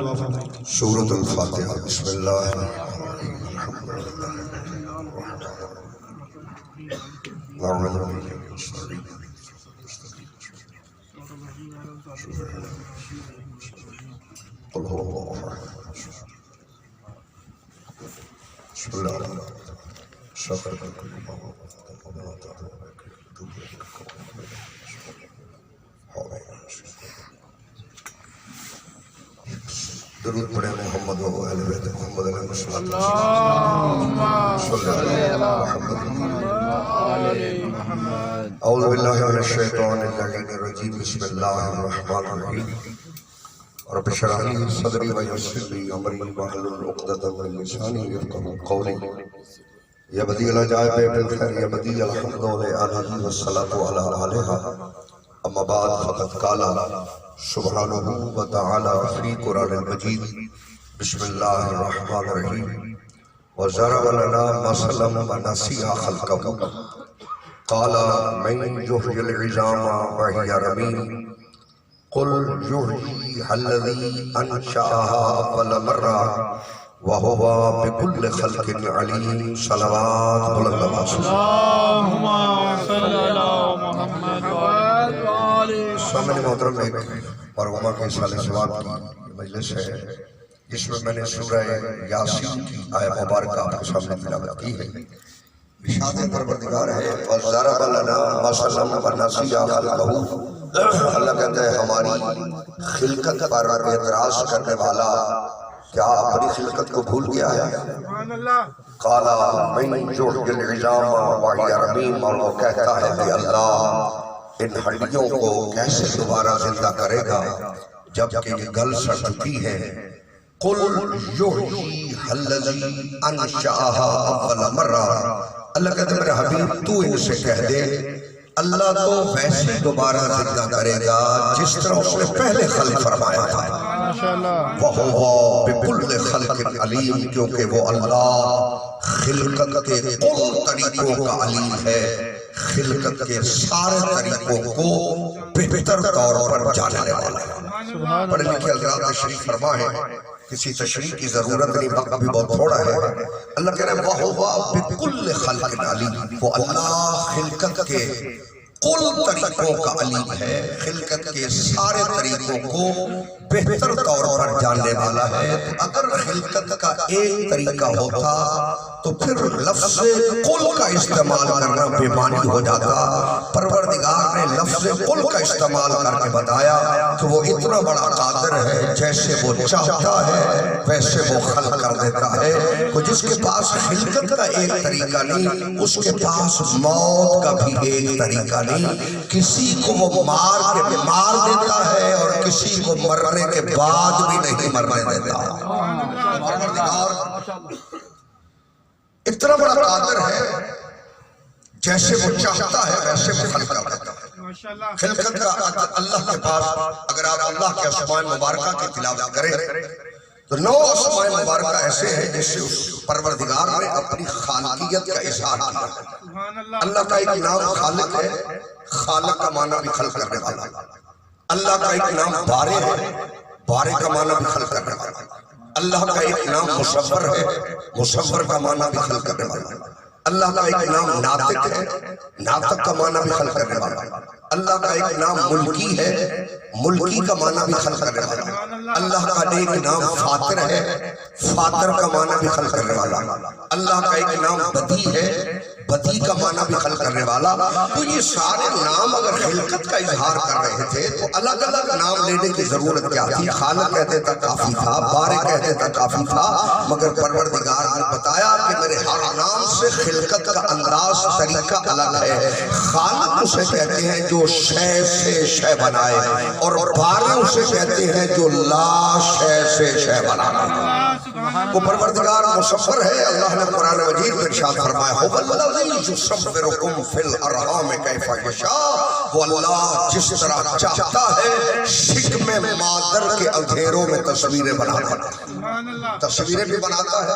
سورۃ الفاتحہ بسم اللہ قل هو اللہ احد بسم اللہ الرحمن درود پڑھیں محمد و اہل بیت محمد علیہ السلام صلی اللہ علیہ محمد اعوذ باللہ من الشیطان الرجیم بسم اللہ الرحمن الرحیم رب اشرح لي صدری ویسر لي امری واحلل عقدۃ من لسانی یفقهوا قولی یا بدیع العجائب بالخیر یا بدیع الحمد للہ والصلاة علی آلہا اما بعد فقد قال سبحانہ وتعالی فی قرآن المجید بسم اللہ الرحمن الرحیم وضرب لنا مثلا ونسی خلقہ قال من یحیی العظام وہی رمیم قل یحییها الذی انشأها اول مرہ وہو بکل خلق علیم صلوات بلند اللہم صلی اللہ محمد سامنے محترم ایک مرحومہ کے سال ثواب کی مجلس ہے جس میں نے سورہ یاسین کی آیہ مبارکہ آپ کے سامنے تلاوت کی ہے ارشاد پروردگار ہے وَضَرَبَ لَنَا مَثَلًا وَنَسِیَ خَلْقَهُ اللہ کہتا ہے ہماری خلقت پر اعتراض کرنے والا کیا اپنی خلقت کو بھول گیا ہے قَالَ مَنْ يُحْيِي الْعِظَامَ وَهِيَ رَمِيمٌ اور وہ کہتا ہے کہ اللہ ان ہڈیوں کو کیسے دوبارہ زندہ کرے گا جبکہ یہ گل سڑ چکی ہے قل یحییها الذی انشأها اول مرہ اللہ کہتے ہیں میرے حبیب تو ان سے کہہ دے اللہ تو ویسے دوبارہ زندہ کرے گا جس طرح اس نے پہلے خلق فرمایا تھا وَهُوَ بِكُلِّ خَلْقٍ عَلِيمٌ کیونکہ وہ اللہ خلقت کے کل طریقوں کا علیم ہے خلقت کے سارے طریقوں کو بہتر طور پر جاننے والا ہے پڑھے لکھے حضرات تشریف فرمائیں کسی تشریح کی ضرورت نہیں وقت بھی بہت تھوڑا ہے اللہ کہہ رہے ہیں وَهُوَ بِكُلِّ خَلْقٍ عَلِيمٌ وہ اللہ خلقت کے کل طریقوں کا علیم ہے خلقت کے سارے طریقوں کو بہتر طور پر جاننے والا ہے تو اگر خلقت کا ایک طریقہ ہوتا تو پھر لفظ کل کا استعمال کرنا بے معنی ہو جاتا پروردگار نے لفظ کل کا استعمال کر کے بتایا کہ وہ اتنا بڑا قادر ہے جیسے وہ چاہتا ہے ویسے وہ خلق کر دیتا ہے تو جس کے پاس خلقت کا ایک طریقہ نہیں اس کے پاس موت کا بھی ایک طریقہ نہیں کسی کو وہ مار کے مار دیتا ہے اور کسی کو مرنے کے بعد بھی نہیں مرنے دیتا اتنا بڑا قادر ہے جیسے وہ چاہتا ہے ویسے وہ خلق کر دیتا ہے خلقت کا اللہ کے پاس اگر آپ اللہ کے اسماء مبارکہ کی تلاوت کریں تو 9 اسماء مبارکہ ایسے ہیں جس سے پروردگار نے اپنی خالقیت کا اظہار کیا اللہ کا ایک نام خالق ہے خالق کا معنی بھی خلق کرنے والا اللہ کا ایک نام بارے ہے بارے کا معنی بھی خلق کرنے والا اللہ کا ایک نام مصور ہے مصور کا معنی بھی خلق کرنے والا اللہ کا ایک نام ناطق ہے ناطق کا معنی بھی خلق کرنے والا اللہ کا ایک نام ملکی ہے ملکی کا معنی بھی خلق کرنے والا اللہ کا ایک نام فاطر ہے فاطر کا معنی بھی خلق کرنے والا اللہ کا ایک نام بدی ہے بدی کا معنی بھی خلق کرنے والا تو یہ سارے نام اگر خلقت کا اظہار کر رہے تھے تو الگ الگ نام لینے کی ضرورت کیا تھی خالق کہتے تھا کافی تھا بارے کہتے تھا کافی تھا مگر پروردگار نے بتایا کہ میرے ہر نام سے خلقت کا انداز طریقہ الگ ہے خالق اسے کہتے ہیں جو شے سے شے بنائے اور بارے اسے کہتے ہیں جو لا شے سے شے بنانا وہ پروردگار مصور ہے اللہ نے قرآن مجید میں ارشاد فرمایا هو الذی یصورکم فی الارحام کیف یشاء وہ اللہ جس طرح چاہتا ہے شکم مادر کے اندھیروں میں تصویریں بناتا ہے تصویریں بھی بناتا ہے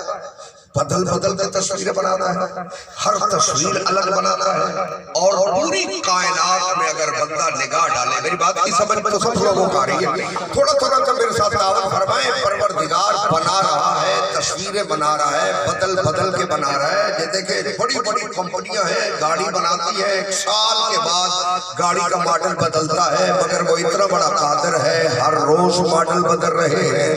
بدل بدل کے تصویریں بناتا ہے ہر تصویر الگ بناتا ہے اور پوری کائنات میں اگر بندہ نگاہ ڈالے میری بات کی سمجھ میں تو سب لوگوں کا آ رہی ہے تھوڑا تھوڑا کر میرے ساتھ دعوت فرمائیں بنا رہا ہے، تصویریں بنا رہا ہے، بدل بدل کے بنا رہا ہے. یہ دیکھیں بڑی بڑی کمپنیاں ہیں، گاڑی بناتی ہے، 1 سال کے بعد گاڑی کا ماڈل بدلتا ہے، مگر وہ اتنا بڑا قادر ہے، ہر روز ماڈل بدل رہے ہیں،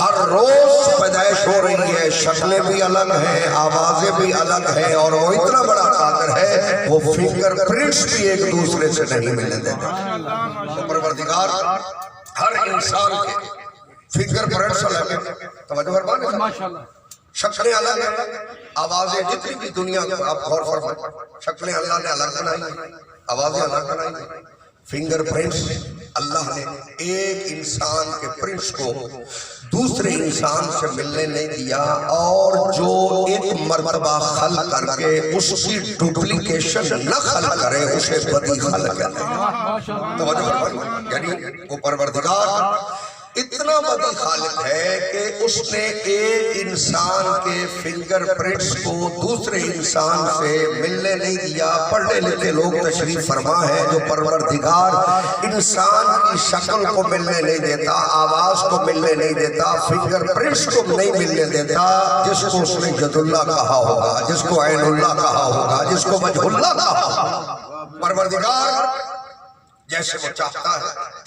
ہر روز پیدائش ہو رہی ہے، شکلیں بھی الگ ہیں، آوازیں بھی الگ ہیں، اور وہ اتنا بڑا قادر ہے وہ فنگر پرنٹس بھی ایک دوسرے سے نہیں ملنے دیتا. تو پروردگار ہر انسان کے فنگر پرنٹس الگ ہیں. توجہ فرمائیں، ماشاءاللہ شکلیں الگ ہیں، آوازیں جتنی بھی دنیا کو آپ غور فرمائیں، شکلیں اللہ نے الگ بنائی، آوازیں الگ بنائی. فنگر پرنٹس اللہ نے ایک انسان کے پرنٹس کو دوسرے انسان سے ملنے نہیں دیا، اور جو ایک مرتبہ خلق کر کے اس کی ڈپلیکیشن نہ خلق کرے اسے بدی خلق کہتے ہیں. توجہ فرمائیں، یعنی وہ پروردگار اتنا بدی خالق ہے کہ اس نے ایک انسان کے فنگر پرنٹس کو دوسرے انسان سے ملنے نہیں دیا. پڑھنے لکھے لوگ تشریف فرما ہے جو پروردگار انسان کی شکل کو ملنے نہیں دیتا، آواز کو ملنے نہیں دیتا، فنگر پرنٹس کو نہیں ملنے دیتا. جس کو اس نے جد اللہ کہا ہوگا، جس کو عین اللہ کہا ہوگا، جس کو وجہ اللہ کہا ہوگا، پروردگار جیسے وہ چاہتا ہے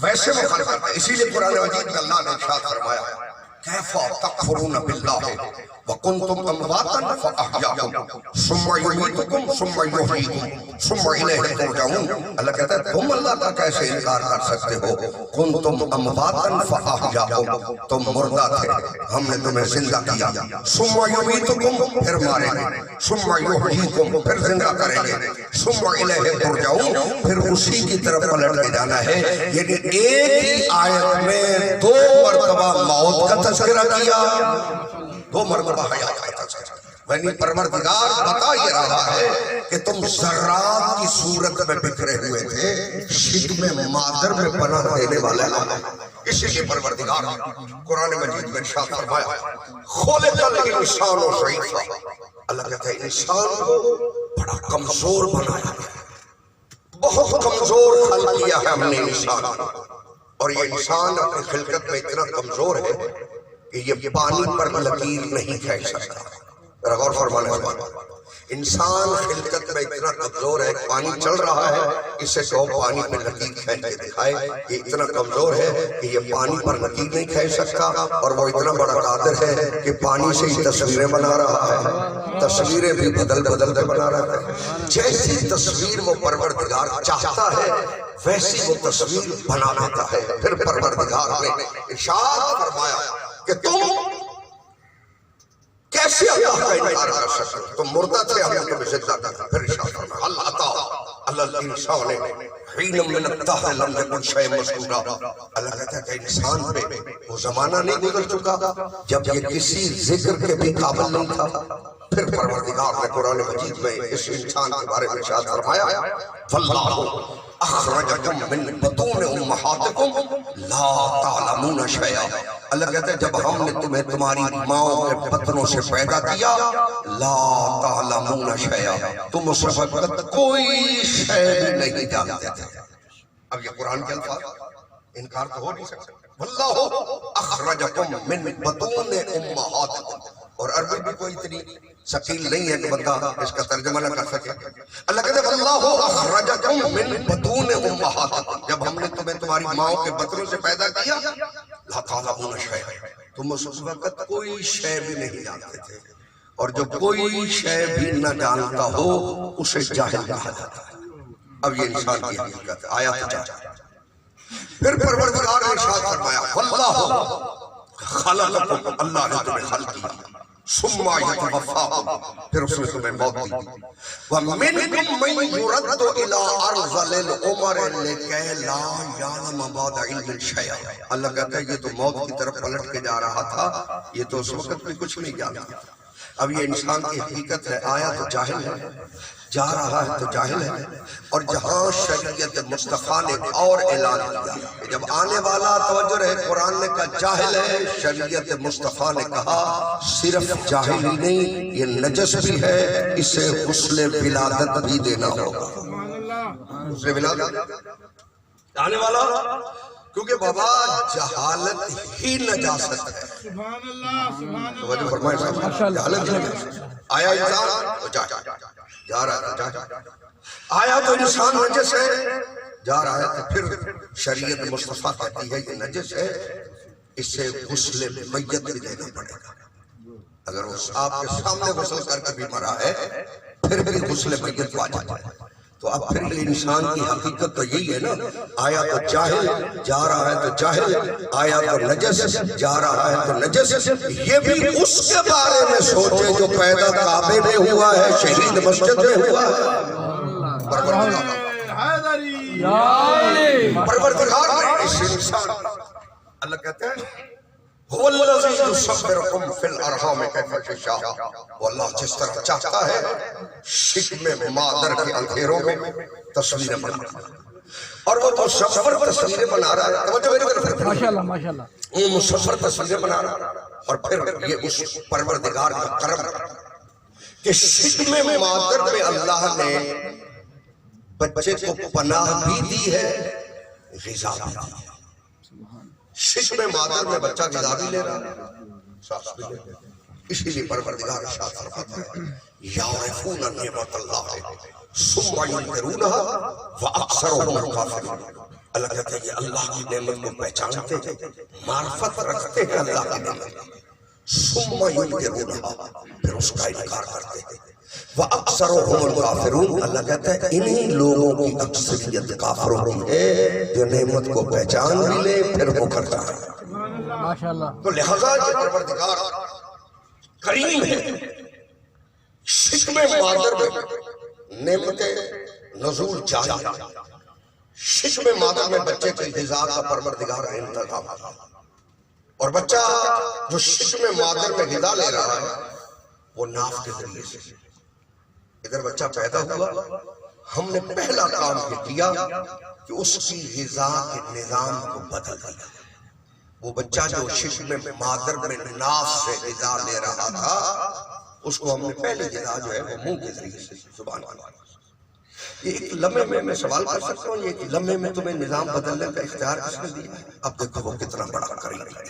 ویسے وہ خلق کرتا ہے. اسی لیے قرآن مجید میں اللہ نے ارشاد فرمایا کیف تکفرون باللہ وکنتم امواتا فاحیاکم ثم یمیتکم ثم یحییکم ثم الیہ ترجعون. اللہ کہتا ہے تم اللہ کا کیسے انکار کر سکتے ہو؟ کنتم امواتا فاحیاکم، تم مردہ تھے، ہم نے تمہیں زندہ کیا. ثم یمیتکم، پھر ماریں گے. ثم یحییکم، پھر زندہ کریں گے. ثم الیہ ترجعون، پھر اسی کی طرف پلٹ کے جانا ہے. یعنی ایک ہی آیت میں 2 مرتبہ موت کا تذکرہ کیا، 2 مرتبہ حیات کا تذکرہ. یعنی پروردگار بتا یہ رہا ہے کہ تم ذرات کی صورت میں بکھرے ہوئے تھے، شکم مادر میں پناہ دینے والے ہیں. اسی لیے پروردگار قرآن مجید میں ارشاد فرمایا خلق الانسان ضعیفا. اللہ کہتا ہے انسان کو بڑا کمزور بنایا ہے، بہت کمزور خلق کیا ہے ہم نے انسان. اور یہ انسان اپنی خلقت میں اتنا کمزور ہے کہ یہ پانی پر لکیر نہیں کھینچ سکتا. ذرا غور فرمانے والے، انسان خلقت میں اتنا کمزور ہے، پانی چل رہا ہے، اسے کہو پانی پر لکیر کھینچ کے دکھائے، یہ اتنا کمزور ہے کہ یہ پانی پر لکیر نہیں کھینچ سکتا. اور وہ اتنا بڑا قادر ہے کہ پانی سے ہی تصویریں بنا رہا ہے، تصویریں بھی بدل بدل کے بنا رہا ہے. جیسی تصویر وہ پروردگار چاہتا ہے ویسی وہ تصویر بنا دیتا ہے. پھر پروردگار نے ارشاد فرمایا کہ تم کیسے اللہ کا انکار کر سکتے ہو؟ تم مردہ تھے، ہم نے تمہیں زندہ کیا. پھر ارشاد فرمایا اللہ عطا اللہ انسان حین من الدہر لم یکن شیئا مذکورا. اللہ کہتا ہے کہ انسان پہ وہ زمانہ نہیں گزر چکا جب یہ کسی ذکر کے بھی قابل نہیں تھا. پھر پروردگار نے قرآن مجید میں اس انسان کے بارے میں ارشاد فرمایا واللہ اخرجکم من بطون امہاتکم لا تعلمون شیئا. اللہ کہتا ہے جب ہم نے تمہیں تمہاری ماؤں کے بطنوں سے پیدا کیا لا تعلمون شیئا، تم اس وقت کوئی شے بھی نہیں جانتے تھے. اب یہ قرآن کے الفاظ انکار تو ہو نہیں سکتا. واللہ اخرجکم من بطون امہاتکم. اور عربی بھی کوئی اتنی ثقیل نہیں ہے کہ بندہ اس کا ترجمہ نہ کر سکے. اللہ کہتے ہیں واللہ اخرجکم من بطون امہاتکم، جب ہم نے تمہیں تمہاری ماؤں کے بطنوں سے پیدا کیا لا تعلمون شیئا، تم اس وقت کوئی شے بھی نہیں جانتے تھے. اور جو کوئی شے بھی نہ جانتا ہو اسے جاہل کہا جاتا ہے. اب یہ انسان کی حقیقت ہے، آیات جاہل. پھر پروردگار نے ارشاد فرمایا واللہ خلقکم، اللہ نے تمہیں خلق کیا، ثم یتوفاکم، پھر اس نے تمہیں موت دی. وَمِنْكُمْ مَنْ يُرَدُّ إِلَىٰ أَرْذَلِ الْعُمَرِ لِكَيْ لَا يَعْلَمَ بَعْدَ عِلْمٍ شَيْئًا. اللہ کہتا ہے یہ تو موت کی طرف پلٹ کے جا رہا تھا، یہ تو اس وقت بھی کچھ نہیں جانتا. اب یہ انسان کی حقیقت ہے، آیا تو جاہل ہے، جا رہا ہے تو جاہل ہے. اور جہاں شریعت مصطفیٰ نے اور اعلان کیا کہ جب آنے والا توجہ رہے، قرآن نے کہا جاہل ہے، شریعت مصطفیٰ نے کہا صرف جاہل ہی نہیں یہ نجس بھی ہے، اسے غسل ولادت بھی دینا ہوگا. غسل ولادت آنے والا کیونکہ بابا جہالت ہی نجاست ہے. سبحان اللہ سبحان توجہ اللہ. فرمائیں صاحب، جہالت ہی نجاست. آیا انسان تو جا رہا ہے، آیا تو انسان نجس ہے، جا رہا ہے، تو پھر شریعت مصطفیٰ کہتی ہے یہ نجس ہے، اسے غسل میت بھی دینا پڑے گا. اگر اس آپ کے سامنے غسل کر کے بھی مرا ہے پھر بھی غسل میت واجب ہے. تو اب پھر یہ انسان کی حقیقت تو یہی ہے نا، آیا تو جاہل، جا رہا ہے تو جاہل، آیا تو نجس، جا رہا ہے تو نجس. یہ بھی اس کے بارے میں سوچے جو پیدا کعبے میں ہوا ہے، شہید مسجد میں ہوا ہے. پروردگار نے اس انسان، اللہ کہتے ہیں هو الذي يصبركم في الارحام كيف يشاء. وہ اللہ جس طرح چاہتا ہے شکم مادر کے اندھیروں میں تصویریں بنا، اور وہ مصور تصویریں بنا رہا ہے. توجہ میری طرف، ماشاءاللہ ماشاءاللہ. وہ مصور تصویریں بنا رہا ہے، اور پھر یہ اس پروردگار کا کرم کہ شکم مادر میں اللہ نے بچے کو پناہ بھی دی ہے، غذا بھی دی ہے. شکم مادر میں بچہ غذا بھی لے رہا ہے، سانس بھی لے رہا ہے. اسی لیے پروردگار ارشاد فرماتا ہے یعرفون نعمت اللہ ثم ینکرونها واکثرهم الکافرون. اللہ کہتے ہیں کہ اللہ کی نعمت کو پہچانتے ہیں، معرفت رکھتے ہیں اللہ کی نعمت، ثم ینکرونها، پھر اس کا انکار کرتے ہیں. وَأَكْثَرُهُمُ الْكَافِرُونَ، اللہ کہتا ہے انہی لوگوں کی اکثریت کافروں کی ہے جو نعمت کو پہچان بھی لے پھر وہ کرتا ہے. ماشاءاللہ. تو لہذا یہ پروردگار کریم ہے. شکم مادر میں نعمت نزول جاری، شکم مادر میں بچے کی غذا کا پروردگار نے انتظام کیا، اور بچہ جو شکم مادر میں غذا لے رہا ہے وہ ناف کے ذریعے سے. ادھر بچہ پیدا ہوا، ہم نے پہلا کام یہ کیا کہ اس کی غذا کے نظام کو بدل دیا. وہ بچہ جو شکم مادر میں ناف سے غذا لے رہا تھا اس کو ہم نے پہلی غذا جو ہے وہ منہ کے ذریعے سے. سبحان اللہ. یہ ایک لمحے میں سوال کر سکتا ہوں، یہ ایک لمحے میں تمہیں نظام بدلنے کا اختیار کس نے دیا؟ اب دیکھو وہ کتنا بڑا کریم ہے،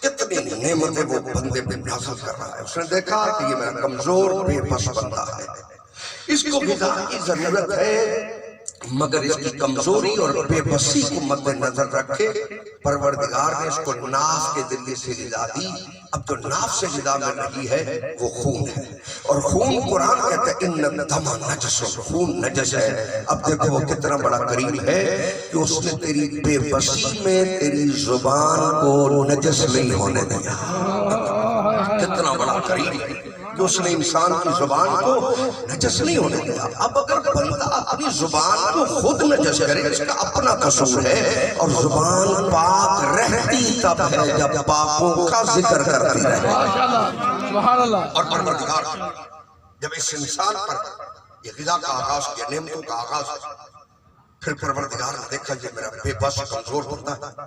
کتنی نعمتیں وہ بندے پہ نازل کر رہا ہے. اس نے دیکھا کہ یہ میرا کمزور بے بس بندہ ہے، اس کو غذا کی ضرورت ہے، مگر اس کی کمزوری اور بے بسی کو مد نظر رکھے پروردگار نے اس کو ناف کے ذریعے سے غذا دی. اب جو ناف سے غذا مل رہی ہے وہ خون ہے، اور خون قرآن کہتا ہے ان الدم نجس، خون نجس ہے. اب دیکھو وہ کتنا بڑا کریم ہے کہ اس نے تیری بے بسی میں تیری زبان کو نجس نہیں ہونے دیا. کتنا بڑا کریم ہے کہ اس نے انسان کی زبان کو نجس نہیں ہونے دیا. اب اگر بندہ اپنی زبان کو خود نجس کرے اس کا اپنا قصور ہے، اور زبان پاک رہتی تب ہے جب پاکوں کا ذکر کرتی رہے. سبحان اللہ. اور پروردگار جب اس انسان پر یہ غذا کا آغاز کیا، نعمتوں کا آغاز، پھر پروردگار نے دیکھا یہ میرا بے بس کمزور ہوتا ہے،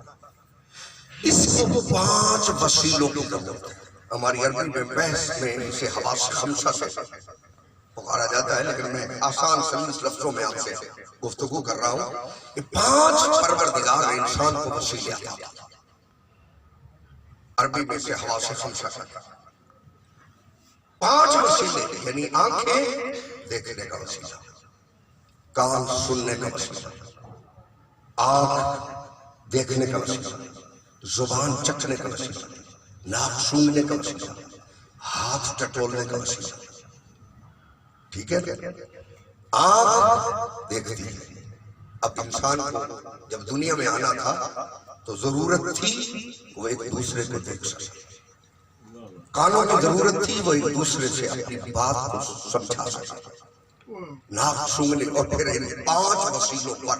اس کو 5 وسیلوں کی ضرورت ہے. ہماری عربی میں بحث میں اسے حواس خمسہ سے پکارا جاتا ہے، لیکن میں آسان سلیس لفظوں میں آپ سے گفتگو کر رہا ہوں کہ 5 پروردگار نے انسان کو وسیلے عطا کیا. عربی میں اسے حواس خمسہ سے 5 وسیلے، یعنی آنکھیں دیکھنے کا وسیلہ، کان سننے کا وسیلہ، آنکھ دیکھنے کا وسیلہ، زبان چکھنے کا وسیلہ، ناک سونگنے کا وسیلہ، ہاتھ ٹٹولنے کا وسیلہ. ٹھیک ہے؟ آنکھ دیکھتی ہے. اب انسان کو جب دنیا میں آنا تھا تو ضرورت تھی وہ ایک دوسرے کو دیکھ سکے، کانوں کی ضرورت تھی وہ ایک دوسرے سے اپنی بات کو سمجھا سکے، ناک سونگنے. اور پھر ان 5 وسیلوں پر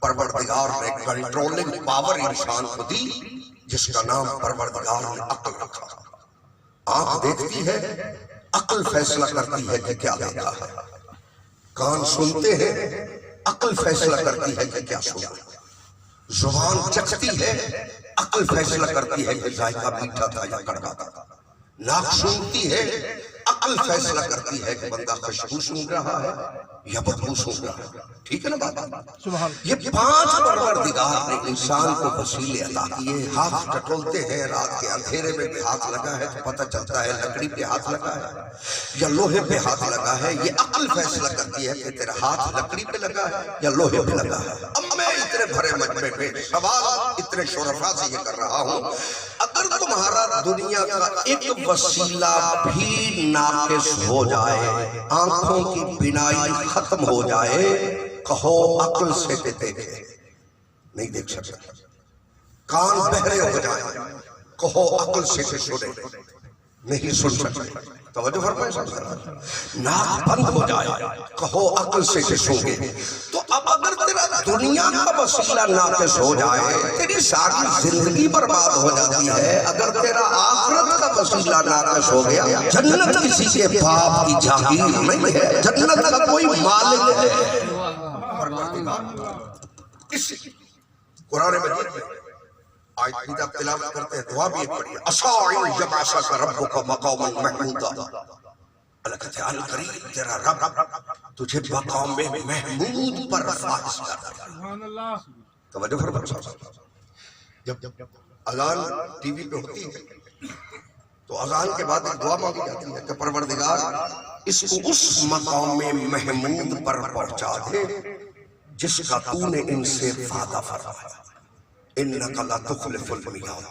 پروردگار نے کنٹرولنگ پاور انسان کو دی جس کا نام پروردگار نے عقل رکھا. آنکھ دیکھتی ہے، عقل فیصلہ کرتی ہے کہ کیا دیکھا ہے. کان سنتے ہیں، عقل فیصلہ کرتی ہے کہ کیا سنا. زبان چکھتی ہے، عقل فیصلہ کرتی ہے کہ ذائقہ میٹھا تھا یا کڑوا تھا. ناک سنتی ہے، عقل عقل فیصلہ کرتی ہے کہ بندہ خوشبو سونگ رہا ہے یا بدبو سونگ رہا ہے. ٹھیک ہے نا بات؟ سبحان یہ 5 پروردگار نے انسان کو وسیلے عطا کیے. ہاتھ ٹٹولتے ہیں رات کے اندھیرے میں بھی ہاتھ لگا ہے تو پتہ چلتا ہے لکڑی پہ ہاتھ لگا ہے یا لوہے پہ ہاتھ لگا ہے. یہ عقل فیصلہ کرتی ہے کہ تیرا ہاتھ لکڑی پہ لگا ہے یا لوہے پہ لگا ہے. اب میں اتنے بھرے مجمع پہ سوال اتنے شرفا سے یہ کر رہا ہوں، اگر تمہارا دنیا کا ایک وسیلہ بھی ناقص ہو جائے، آنکھوں کی بینائی ختم ہو جائے، کہو عقل سے دیکھے، نہیں دیکھ سکتا. کان بہرے ہو جائیں، کہو عقل سے سنے، نہیں سن سکتے. توجہ فرمائیں. ناک بند ہو جائے، کہو عقل سے سنگے. تو اب اگر تیرا دنیا کا وسیلہ ناقص ہو جائے، تیری ساری زندگی برباد ہو جاتی ہے. اگر تیرا آخرت کا وسیلہ ناقص ہو گیا، جنت کسی کے باپ کی جاگیر نہیں ہے، جنت کا کوئی مالک ہے. قرآن مجید میں آیت بھی جب تلاوت کرتے ہیں دعا بھی ایک پڑھی ہے، اساعی یبعثک ربک مقاما محمودا. اللہ کہتے ہیں القریب تیرا رب تجھے مقام محمود پر فائز کر دے. سبحان اللہ. توجہ فرمائیں. جب اذان ٹی وی پہ ہوتی ہے تو اذان کے بعد ایک دعا مانگی جاتی ہے کہ پروردگار اس کو اس مقام محمود پر پہنچا دے جس کا تو نے ان سے وعدہ فرمایا. انک لا تخلف المیعاد،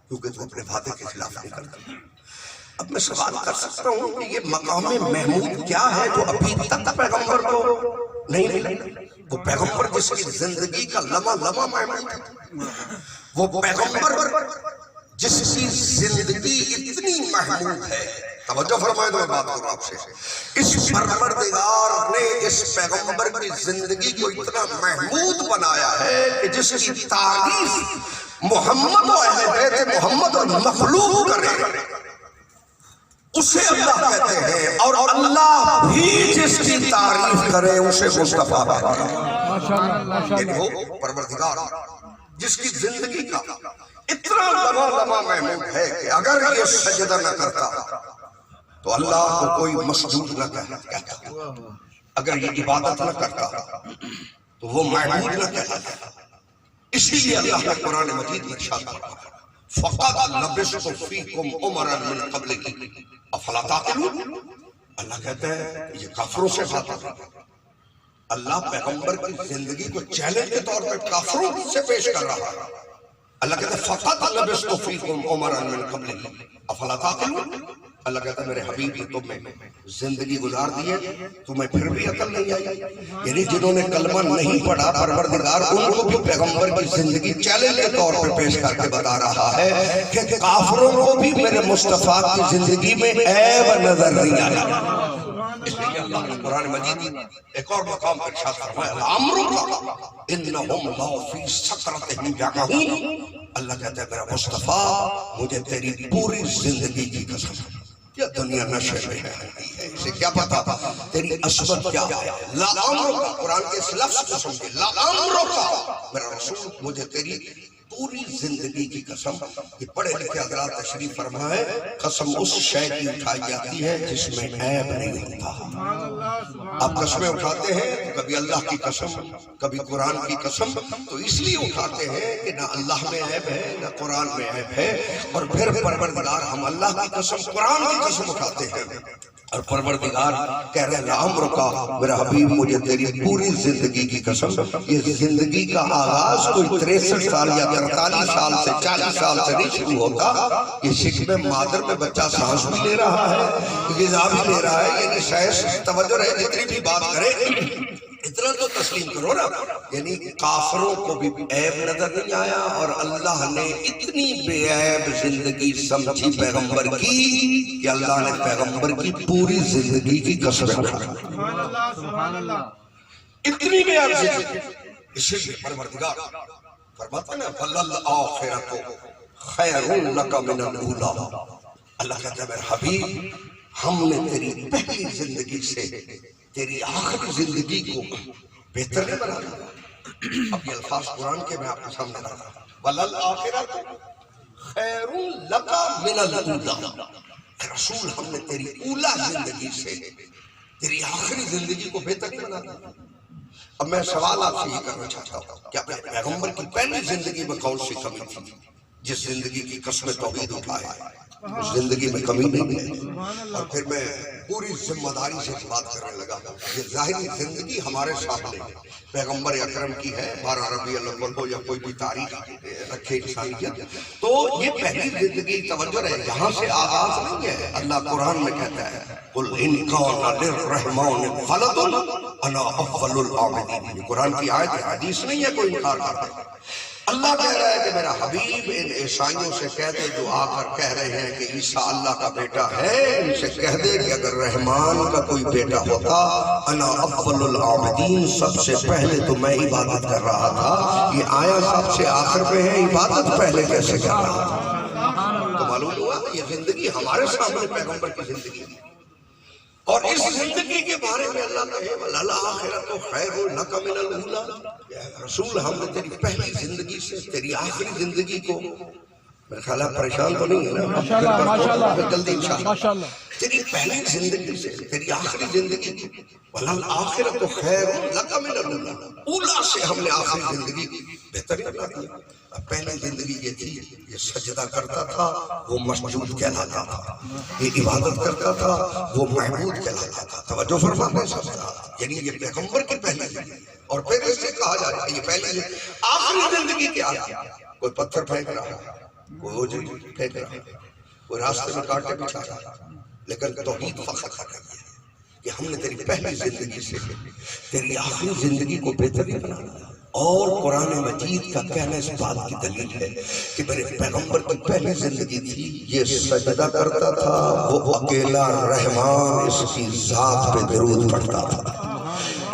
کیونکہ تو اپنے وعدے کے خلاف نہیں کرتا. اب میں سوال کر سکتا ہوں کہ یہ مقام محمود کیا ہے جو ابھی تک پیغمبر کو نہیں ملا؟ وہ پیغمبر جس کی زندگی کا لمحہ لمحہ محمود ہے، وہ پیغمبر جس کی زندگی اتنی محمود ہے. توجہ فرمائے تو میں بات کروں آپ سے. اس پروردگار نے اس پیغمبر کی زندگی کو اتنا محمود بنایا ہے کہ جس کی تعریف محمد و اہل بیت محمد اور مخلوق کرے اسے اللہ کہتے ہیں، اور اللہ بھی جس کی تعریف کرے اسے مصطفیٰ کہتے ہیں. یعنی وہ پروردگار جس کی زندگی کا اتنا لمحہ لمحہ محمود ہے کہ اگر یہ سجدہ نہ کرتا تو اللہ کو کوئی مسجود نہ کہتا، اگر یہ عبادت نہ کرتا تو وہ محمود نہ کہتا. اسی لیے اللہ نے قرآن مجید میں ارشاد فرمایا فَقَدْ لَبِثْتُ فِيكُمْ عُمَرًا مِّن قَبْلِهِ أَفَلَا تَعْقِلُونَ. اللہ کہتے ہیں یہ کافروں سے بات ہے. اللہ پیغمبر کی زندگی کو چیلنج کے طور پہ کافروں سے پیش کر رہا ہے. اللہ کہتے ہیں فَقَدْ لَبِثْتُ فِيكُمْ عُمَرًا مِّن قَبْلِهِ أَفَلَا تَعْقِلُونَ. اللہ کہتا ہے میرے حبیب نے تمہیں زندگی گزار دی ہے، تمہیں پھر بھی عقل نہیں آئی. یعنی جنہوں نے کلمہ نہیں پڑھا پروردگار ان کو بھی پیغمبر کی زندگی چیلنج کے طور پہ پیش کر کے بتا رہا ہے کہ کافروں کو بھی میرے مصطفیٰ کی زندگی میں عیب نظر نہیں آیا. اس لیے اللہ نے قرآن مجید ایک اور مقام پر ارشاد فرمایا لَعَمْرُکَ إِنَّهُمْ لَفِي سَکْرَتِهِمْ يَعْمَهُونَ. اللہ کہتا ہے میرا مصطفیٰ مجھے تیری پوری زندگی کی قسم یا دنیا نشے میں ہے، اسے کیا پتا تیری عصمت کیا ہے. لَعَمْرُکَ قرآن کے اس لفظ کو سمجھے، لَعَمْرُکَ میرا رسول مجھے تیری پوری زندگی کی قسم. یہ پڑھے لکھے حضرات تشریف فرمائے قسم اس شے کی اٹھائی جاتی ہے جس میں عیب نہیں ہوتا. آپ قسمیں اٹھاتے ہیں کبھی اللہ کی قسم کبھی قرآن کی قسم، تو اس لیے اٹھاتے ہیں کہ نہ اللہ میں عیب ہے نہ قرآن میں عیب ہے. اور پھر پروردگار ہم اللہ کی قسم قرآن کی قسم اٹھاتے ہیں اور پروردگار کہہ رہے ہیں لَعَمْرُکَ میرا حبیب مجھے تیری پوری زندگی کی قسم. یہ زندگی کا آغاز کوئی 63 سال یا 43 سال سے 40 سال سے نہیں شروع ہوتا. یہ شکم مادر میں بچہ سانس بھی لے رہا ہے، غذا بھی لے رہا ہے. یعنی شاید توجہ رہے جتنی بھی بات کرے اتنا تو تسلیم کرو نا. یعنی کافروں کو بھی عیب نظر نہیں آیا اور اللہ نے اتنی بے عیب زندگی سمجھی پیغمبر کی کہ اللہ نے پیغمبر کی پوری زندگی کی قسم اٹھائی. سبحان اللہ. اتنی بے عیب زندگی. اسی لیے پروردگار فرماتا ہے نا وَلَلْآخِرَةُ خَيْرٌ لَكَ مِنَ الْأُولَىٰ. اللہ کہتا ہے میرے حبیب ہم نے تیری پہلی زندگی سے تیری آخری زندگی کو بہتر نہیں بنا دیا. اب یہ الفاظ قرآن کے میں آپ کے سامنے رہا ہوں وَلَلْآخِرَةُ خَيْرٌ لَكَ مِنَ الْأُولَىٰ. رسول ہم نے تیری اولا زندگی سے تیری آخری زندگی کو بہتر نہیں بنا دیا. اب میں سوال آپ سے یہ کرنا چاہتا ہوں کہ اپنے پیغمبر کی پہلی زندگی میں کون سی کمی تھی؟ جس زندگی کی قسم توحید اٹھائے اس زندگی میں کمی نہیں ہے. اور پھر میں پوری ذمہ داری سے بات کرنے لگا. یہ ظاہری زندگی ہمارے سامنے پیغمبر اکرم کی ہے، 12 ربیع الاول ہو یا کوئی بھی تاریخ رکھے انسانیت، تو یہ پہلی زندگی توجہ ہے، یہاں سے آغاز نہیں ہے. اللہ قرآن میں کہتا ہے قُلْ إِنْ كَانَ لِلرَّحْمَٰنِ وَلَدٌ أَنَا أَوَّلُ الْعَابِدِينَ. یہ قرآن کی آیت ہے، حدیث نہیں ہے کوئی انکار کرتا ہے. اللہ کہہ رہا ہے کہ میرا حبیب ان عیسائیوں سے کہہ دے جو آ کر کہہ رہے ہیں کہ عیسیٰ اللہ کا بیٹا ہے، ان سے کہہ دے کہ اگر رحمان کا کوئی بیٹا ہوتا انا اول العابدین، سب سے پہلے تو میں عبادت کر رہا تھا. یہ آیا سب سے آخر پہ ہے، عبادت پہلے کیسے کر رہا تھا؟ تو معلوم ہوا یہ زندگی ہمارے سامنے پیغمبر کی زندگی ہے. اور اس زندگی کے بارے میں اللہ کہے وَلَلْآخِرَةُ خَيْرٌ لَكَ مِنَ الْأُولَىٰ. رسول ہم نے تیری پہلی زندگی سے تیری آخری زندگی کو، میرے خیال آپ پریشان تو نہیں ہے نا؟ ماشاءاللہ جلدی انشاءاللہ. تیری پہلی زندگی سے تیری آخری زندگی کو وَلَلْآخِرَةُ خَيْرٌ لَكَ مِنَ الْأُولَىٰ. اولا سے ہم نے آخری زندگی بہتر بنا دیا. پہلی زندگی یہ تھی، یہ سجدہ کرتا تھا وہ مسجود کہلاتا تھا، یہ عبادت کرتا تھا وہ محمود کہلاتا تھا. توجہ فرمانے سب کا، یعنی یہ پیغمبر کی پہلی زندگی. اور پھر اس سے کہا جا رہا ہے یہ پہلی آخری زندگی کیا ہے؟ کوئی پتھر پھینک رہا ہے، کوئی اوجھل پھینک رہا ہے، کوئی راستے میں کانٹے بچھا رہا ہے، لیکن توحید فخر کر رہی ہے کہ ہم نے تیری پہلی زندگی سے تیری آخری زندگی کو بہترین بنا دیا. اور قرآن مجید کا کہنا اس بات کی دلیل ہے کہ میرے پیغمبر کی پہلی زندگی تھی یہ سجدہ کرتا تھا، وہ اکیلا رحمان اس کی ذات پہ درود پڑھتا تھا.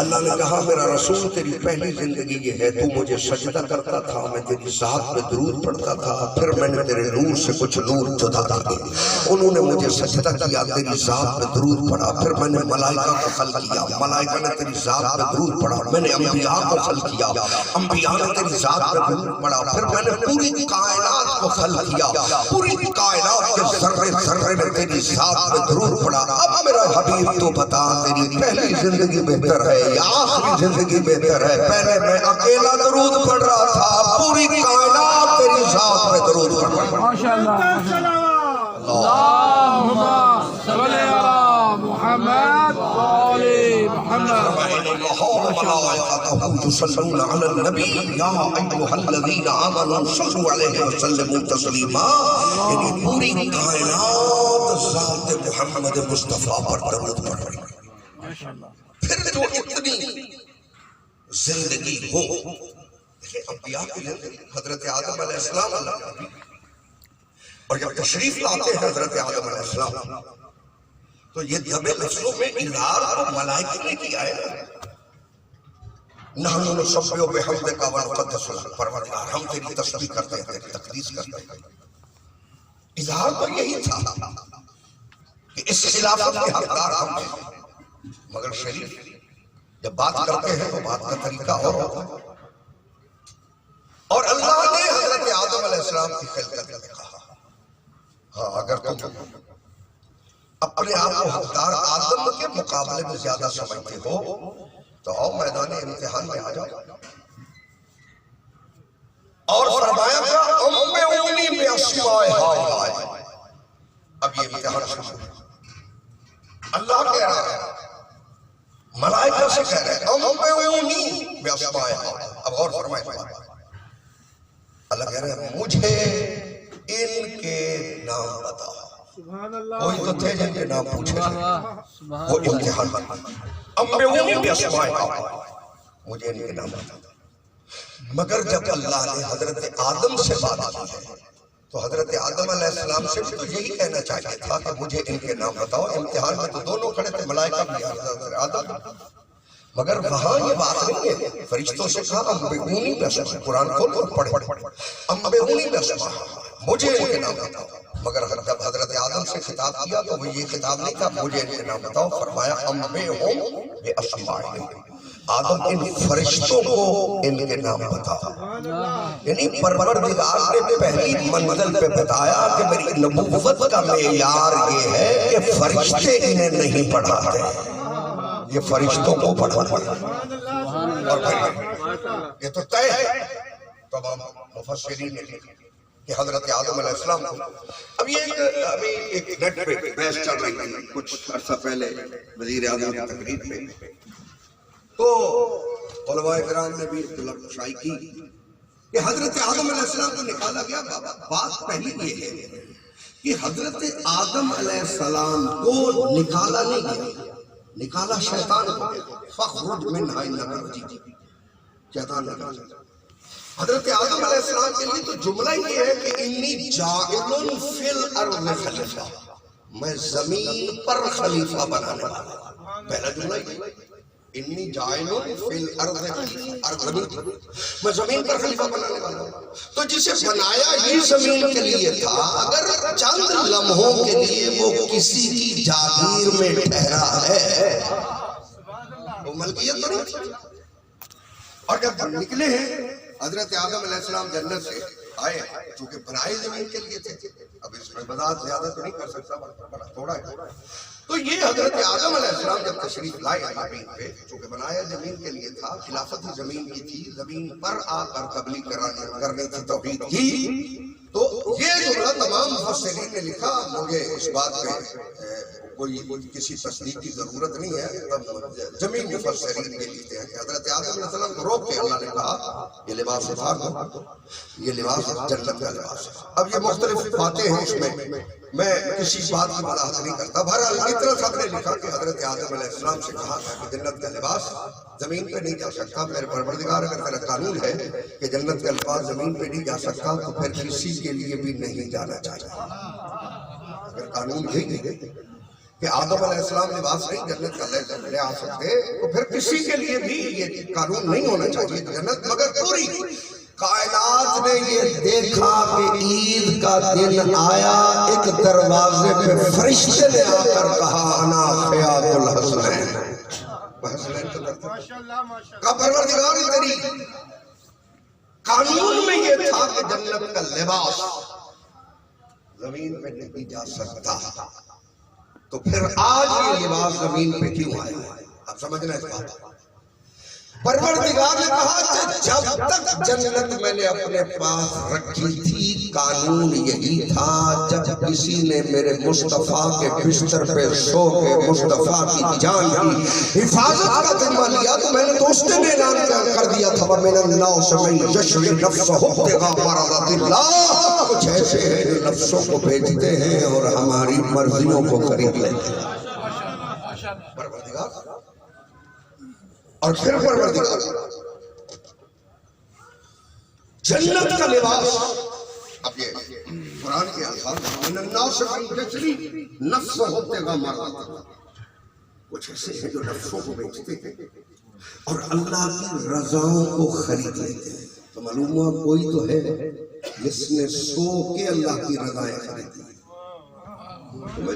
اللہ نے کہا میرا رسول تیری پہلی زندگی یہ ہے، تو مجھے سجدہ کرتا تھا، میں تیری ذات پہ درود پڑھتا تھا، پھر میں نے تیرے نور سے کچھ نور جدا کیے، انہوں نے مجھے سجدہ کیا، تیری ذات پہ درود پڑھا، پھر میں نے ملائکہ کو خلق کیا، ملائکہ نے تیری ذات پہ درود پڑھا، میں نے انبیاء کو خلق کیا، انبیاء نے تیری ذات پہ درود پڑھا، پھر میں نے پوری کائنات کو خلق کیا، پوری کائنات کے ذرے ذرے میں تیری ذات پہ درود پڑھا. اب میرا حبیب تو بتا تیری پہلی زندگی بہتر ہے یا آخری زندگی بہتر ہے؟ پہلے میں اکیلا درود پڑھ رہا تھا، پوری کائنات تیری ذات پہ درود پڑھ رہا. ماشاءاللہ. اللہم صلی علی محمد وآل محمد. يصلون على النبي يا أيها الذين آمنوا صلوا عليه وسلموا تسليما. یعنی پوری کائنات ذات محمد مصطفیٰ پر درود پڑھ رہی ہے. پھر جو اتنی زندگی ہو، دیکھیں انبیاء کی زندگی، حضرت آدم علیہ السلام اللہ کا نبی، اور جب تشریف لاتے ہیں حضرت آدم علیہ السلام تو یہ دبے لفظوں میں اظہار کو ملائکہ نے کیا ہے. نحن نسبح بحمدک ونقدس لک، پروردگار ہم تیری تسبیح کرتے ہیں، تیری تقدیس کرتے ہیں. اظہار تو یہی تھا کہ اس خلافت کے حقدار ہم ہیں، مگر شریف جب بات کرتے ہیں تو بات کا طریقہ اور ہوتا ہے. اور اللہ نے حضرت آدم علیہ السلام کی خلقت میں کہا ہاں اگر تم اپنے آپ کو حقدار آدم کے مقابلے میں زیادہ سمجھتے ہو تو آؤ میدان امتحان میں آ جاؤ. اور فرمایا کیا انبئونی باسماء ہؤلاء. اب یہ امتحان شروع ہے. اللہ کہہ رہا ہے، ملائکہ سے کہہ رہے ہیں انبئونی باسماء ہؤلاء. اب غور فرمائیں، اللہ کہہ رہے ہیں مجھے ان کے نام بتا. وہی تو تھے جن کے نام پوچھے وہ امتحان. انبئونی باسماء ہؤلاء، مجھے ان کے نام بتا. مگر جب اللہ نے حضرت آدم سے بات کی ہے تو حضرت آدم علیہ السلام سے بھی تو یہی کہنا چاہیے تھا کہ مجھے ان کے نام بتاؤ. امتحان میں تو دونوں کھڑے تھے، ملائکہ بھی حضرت آدم. مگر وہاں یہ بات نہیں ہے. فرشتوں سے کہا انبئونی باسماء، قرآن کھول کر پڑھے انبئونی باسماء، مجھے ان کے نام بتاؤ. مگر جب حضرت آدم سے خطاب کیا تو وہ یہ خطاب نہیں تھا مجھے ان کے نام بتاؤ، فرمایا انبئہم باسمائہم، آدم ان فرشتوں کو ان کے نام بتا، یعنی پروردگار نے پہلی منزل پہ بتایا کہ میری نبوت کا معیار یہ ہے کہ فرشتے انہیں نہیں پڑھاتے، یہ فرشتوں کو پڑھانا، اور پھر یہ تو طے ہے تمام مفسرین نے کہ حضرت آدم علیہ السلام کو اب یہ ابھی ایک نیٹ پہ بحث چل رہی تھی کچھ عرصہ پہلے وزیر اعظم کی تقریر پہ، تو علماء کرام نے بھی اختلاف شائع کی کہ حضرت آدم علیہ السلام کو نکالا گیا۔ بات پہلی یہ ہے کہ حضرت آدم علیہ السلام کو نکالا نہیں گیا، نکالا شیطان کو گیا، فَخْرُجْ مِنْهَا إِنَّكَ رَجِيمٌ، شیطان نے کہا حضرت آدم علیہ السلام کے لیے تو جملہ یہ ہے کہ انی جاعل فی الارض خلیفہ، میں زمین پر خلیفہ بنانے والا، پہلا جملہ یہ انی جاعل فی الارض خلیفہ، میں زمین پر خلیفہ بنانے والا ہوں۔ تو جسے بنایا ہی زمین کے لیے تھا، اگر چند لمحوں کے لیے وہ کسی کی جاگیر میں ٹھہرا ہے وہ ملکیت تو نہیں تھی۔ اور جب نکلے ہیں حضرت آدم علیہ السلام جنت سے آئے، چونکہ بنائے زمین کے لیے تھے، اب اس میں وضاحت زیادہ تو نہیں کر سکتا، بڑا تھوڑا ہے، تو یہ حضرت آدم علیہ السلام جب تشریف لائے زمین پہ، چونکہ بنایا زمین کے لیے تھا، خلافت ہی زمین کی تھی، زمین پر آ کر تبلیغ کرنی تھی، توحید کی، تو یہ جملہ تمام مفسرین نے لکھا، مجھے اس بات پہ کوئی کسی تصدیق کی ضرورت نہیں ہے، زمین مفسرین کے لکھتے ہیں کہ حضرت آدم علیہ السلام کو روک کے اللہ نے کہا یہ لباس اتار دو، یہ لباس جنت کا لباس ہے۔ اب یہ مختلف باتیں ہیں اس میں کسی بات کی وضاحت نہیں کرتا، بہرحال اتنا سب نے لکھا کہ حضرت آدم علیہ السلام سے کہا تھا کہ جنت کا لباس زمین پہ نہیں جا سکتا، میرے پروردگار اگر تیرا قانون ہے کہ جنت کا لباس زمین پہ نہیں جا سکتا تو پھر کسی کے لیے بھی نہیں جانا چاہیے۔ اگر قانون یہی ہے کہ آدم علیہ السلام لباس نہیں جنت کا لے آ سکتے تو پھر کسی کے لیے بھی یہ قانون نہیں ہونا چاہیے جنت، مگر پوری کائنات نے یہ دیکھا کہ عید کا دن آیا، ایک دروازے پہ فرشتے نے آ کر کہا انا خیاط الحسنین، حسنین کا درد کا پروردگار تیری قانون میں یہ تھا کہ جنت کا لباس زمین پہ نہیں جا سکتا، تو پھر آج یہ لباس زمین پہ کیوں آیا؟ اب سمجھنا اس بات، پروردگار نے کہا کہ جب تک جنت میں نے اپنے پاس رکھی تھی قانون یہی تھا، جب کسی نے میرے مصطفیٰ کے بستر پہ سو کے مصطفیٰ کی جان کی حفاظت کا ذمہ لیا تو میں نے تو اس دن اعلان کر دیا تھا وَمِنَ النَّاسِ مَن يَشْرِي نَفْسَهُ ابْتِغَاءَ مَرْضَاتِ اللَّهِ، کچھ ایسے ہیں جو نفسوں کو بیچتے ہیں اور ہماری مرضیوں کو خرید لیتے ہیں۔ پروردگار اور پھر پروردگار جنت کا لباس، اب یہ قرآن کے الفاظ من الناس من یشری نفسہ ابتغاء مرضات اللہ، کچھ ایسے ہیں جو نفسوں کو بیچتے ہیں اور اللہ کی رضاؤں کو خرید لیتے ہیں۔ تو معلوم ہوا کوئی تو ہے جس نے سو کے اللہ کی رضائیں خریدی۔ میں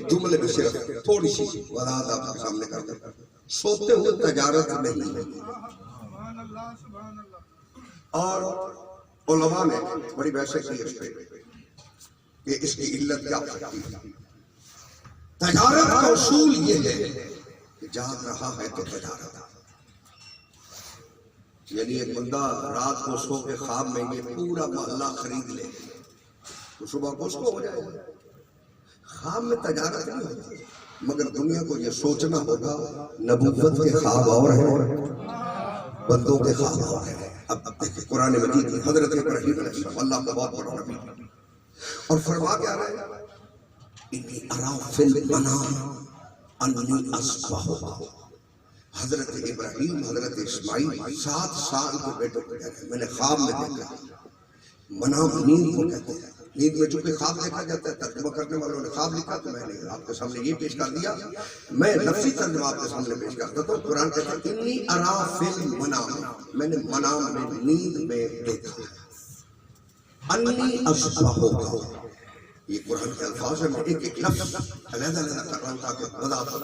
جملے میں صرف تھوڑی سی وضاحت آپ کے سامنے کرتا ہوں، سوتے ہوئے تجارت نہیں ہے، اور علماء نے بڑی بحث کی اس پہ کہ اس کی علت کیا ہو سکتی ہے۔ تجارت کا اصول یہ ہے کہ جاگ رہا ہے تو تجارت، یعنی ایک بندہ رات کو سو کے خواب میں یہ پورا محلہ خرید لے تو صبح کو اس کو ہو جائے گا۔ خواب میں تجارت نہیں ہوتی، مگر دنیا کو یہ سوچنا ہوگا نبوت کے خواب اور ہیں، بندوں کے خواب اور ہیں۔ اب دیکھیں قرآن مجید میں حضرت ابراہیم علیہ السلام اللہ کا بہت بڑا نبی، اور فرما کیا رہے ہیں انی ارا فی المنام انی اذبحک۔ حضرت ابراہیم حضرت اسماعیل 7 سال کے بیٹوں کو کہہ رہے ہیں میں نے خواب میں دیکھا، منام نیند کو کہتے ہیں، نیند میں چونکہ خواب دیکھا جاتا ہے، ترجمہ کرنے والوں نے خواب لکھا تو میں نے آپ کے سامنے یہ پیش کر دیا، میں لفظی ترجمہ آپ کے سامنے پیش کرتا ہوں۔ قرآن کہتا ہے انی ارا فی المنام، میں نے منام میں نیند میں دیکھا، انی اذبحک، یہ قرآن کے الفاظ ہے، میں ایک ایک لفظ علیحدہ کر رہا ہوں تاکہ وضاحت ہو۔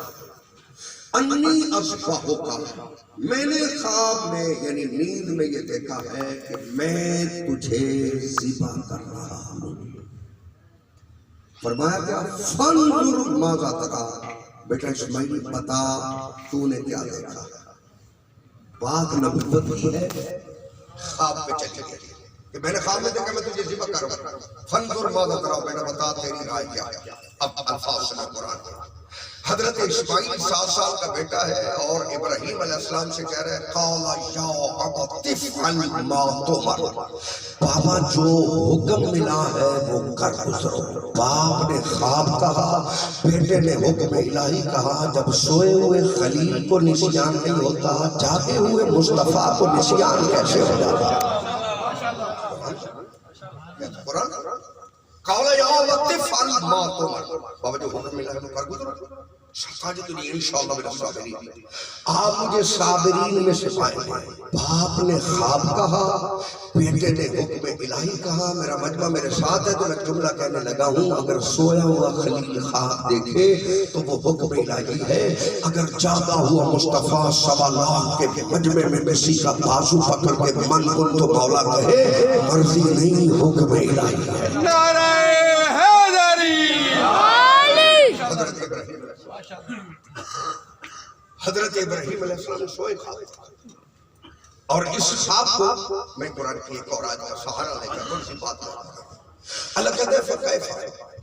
انی اصبحک، میں نے خواب میں یعنی نیند میں یہ دیکھا ہے کہ میں تجھے ذبح کر رہا ہوں. فرمایا کیا؟ فانظر ماذا ترى، بیٹا اسماعیل بتا تو نے کیا دیکھا. بات نبوت کی ہے، خواب میں چلی گئی کہ میں نے خواب میں دیکھا میں تجھے ذبح کر رہا ہوں. فانظر ماذا ترى، بیٹا بتا تیری رائے کیا ہے. اب الفاظ سنا قرآن کا. حضرت اسماعیل 7 سال کا بیٹا ہے اور ابراہیم علیہ السلام سے کہہ رہے ہیں قال یا ابت افعل ما تؤمر، بابا جو حکم ملا ہے وہ کر گزرو. باپ نے خواب کہا، بیٹے نے حکم الہی کہا. جب سوئے ہوئے خلیل کو نسیان نہیں ہوتا، جاگے ہوئے مصطفیٰ کو نسیان کیسے ہو جاتا ہے؟ قرآن قال یا ابت افعل ما تؤمر، بابا جو حکم ملا ہے وہ کر گزرو. ساجدنی انشاءاللہ من الصابرین، آپ مجھے صابرین میں سے پائیں گے. باپ نے خواب کہا، بیٹے نے حکم الہی کہا. میرا مجمع میرے ساتھ ہے تو میں جملہ کہنے لگا ہوں. اگر سویا ہوا خلیل خواب دیکھے تو وہ حکم الہی ہے. اگر جاگا ہوا مصطفیٰ 1.25 لاکھ کے مجمع میں کسی کا بازو پکڑ کے من کن تو مولا کہے مرضی نہیں، حکم الہی ہے. نعرہ حیدری. حضرت ابراہیم علیہ السلام سوئے خواب تھا، اور اس خواب کو میں قرآن کی ایک اور آیت کا سہارا لے کر کون سی بات کرتا ہوں. اللہ کہتے ہیں فَكَيْفَ